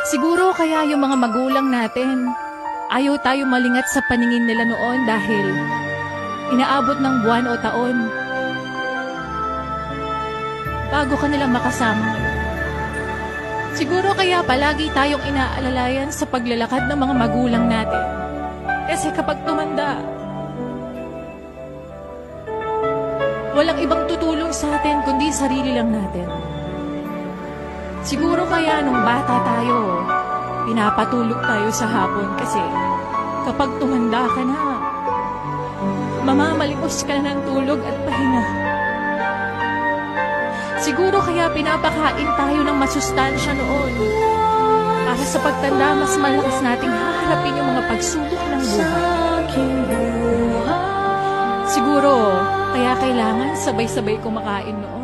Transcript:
Siguro kaya yung mga magulang natin, ayaw tayo malingat sa paningin nila noon dahil inaabot ng buwan o taon bago ka nila makasama. Siguro kaya palagi tayong inaalalayan sa paglalakad ng mga magulang natin. Kasi kapag tumanda, walang ibang tutulong sa atin kundi sarili lang natin. Siguro kaya nung bata tayo, pinapatulog tayo sa hapon kasi kapag tumanda ka na, mamamalimos ka na ng tulog at pahinga. Siguro kaya pinapakain tayo ng masustansya noon para sa pagtanda mas malakas nating haharapin yung mga pagsubok ng buhay. Siguro kaya kailangan sabay-sabay kumakain noon